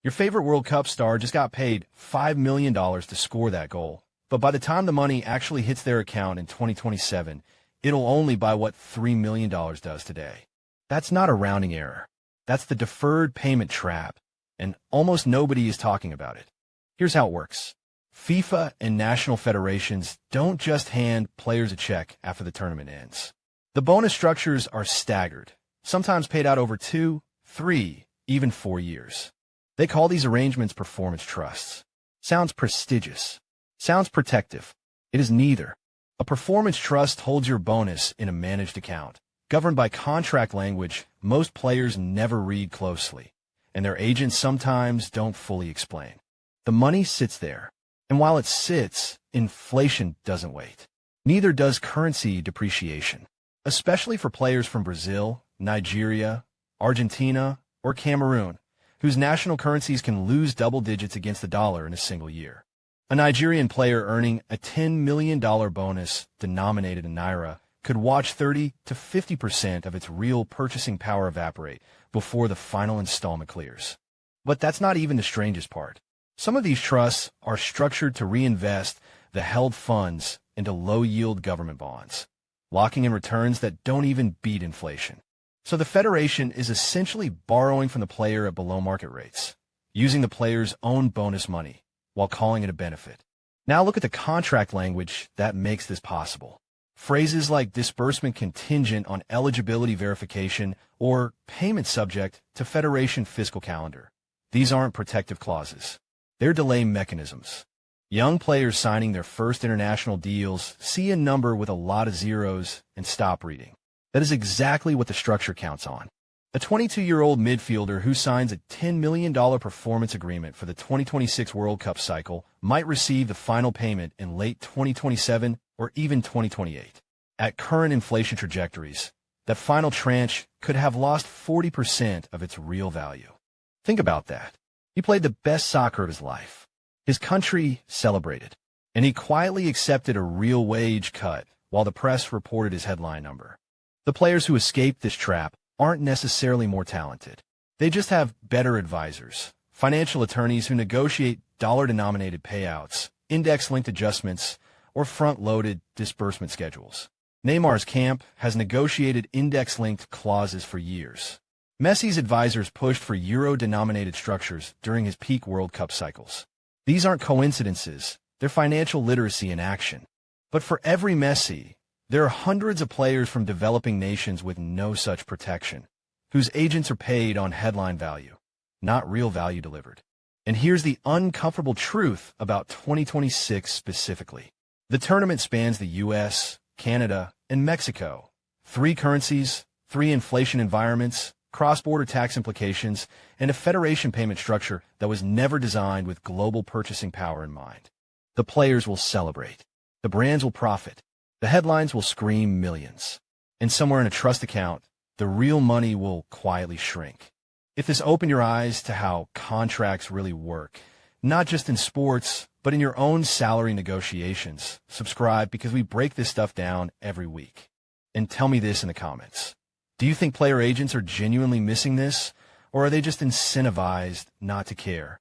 Your favorite World Cup star just got paid $5 million to score that goal, but by the time the money actually hits their account in 2027, it'll only buy what $3 million does today. That's not a rounding error. That's the deferred payment trap, and almost nobody is talking about it. Here's how it works. FIFA and national federations don't just hand players a check after the tournament ends. The bonus structures are staggered, sometimes paid out over 2, 3, even 4 years. They call these arrangements performance trusts. Sounds prestigious. Sounds protective. It is neither. A performance trust holds your bonus in a managed account, governed by contract language most players never read closely, and their agents sometimes don't fully explain. The money sits there, and while it sits, inflation doesn't wait. Neither does currency depreciation, especially for players from Brazil, Nigeria, Argentina, or Cameroon, whose national currencies can lose double digits against the dollar in a single year. A Nigerian player earning a $10 million bonus denominated in Naira could watch 30 to 50% of its real purchasing power evaporate before the final installment clears. But that's not even the strangest part. Some of these trusts are structured to reinvest the held funds into low-yield government bonds, locking in returns that don't even beat inflation. So the Federation is essentially borrowing from the player at below-market rates, using the player's own bonus money, while calling it a benefit. Now look at the contract language that makes this possible. Phrases like disbursement contingent on eligibility verification or payment subject to Federation fiscal calendar. These aren't protective clauses. They're delay mechanisms. Young players signing their first international deals see a number with a lot of zeros and stop reading. That is exactly what the structure counts on. A 22-year-old midfielder who signs a $10 million performance agreement for the 2026 World Cup cycle might receive the final payment in late 2027 or even 2028. At current inflation trajectories, that final tranche could have lost 40% of its real value. Think about that. He played the best soccer of his life. His country celebrated, and he quietly accepted a real wage cut while the press reported his headline number. The players who escaped this trap aren't necessarily more talented. They just have better advisors, financial attorneys who negotiate dollar-denominated payouts, index-linked adjustments, or front-loaded disbursement schedules. Neymar's camp has negotiated index-linked clauses for years. Messi's advisors pushed for euro-denominated structures during his peak World Cup cycles. These aren't coincidences, they're financial literacy in action. But for every Messi, there are hundreds of players from developing nations with no such protection, whose agents are paid on headline value, not real value delivered. And here's the uncomfortable truth about 2026 specifically. The tournament spans the US, Canada, and Mexico. 3 currencies, 3 inflation environments, cross-border tax implications, and a federation payment structure that was never designed with global purchasing power in mind. The players will celebrate. The brands will profit. The headlines will scream millions. And somewhere in a trust account, the real money will quietly shrink. If this opened your eyes to how contracts really work, not just in sports, but in your own salary negotiations, subscribe because we break this stuff down every week. And tell me this in the comments. Do you think player agents are genuinely missing this, or are they just incentivized not to care?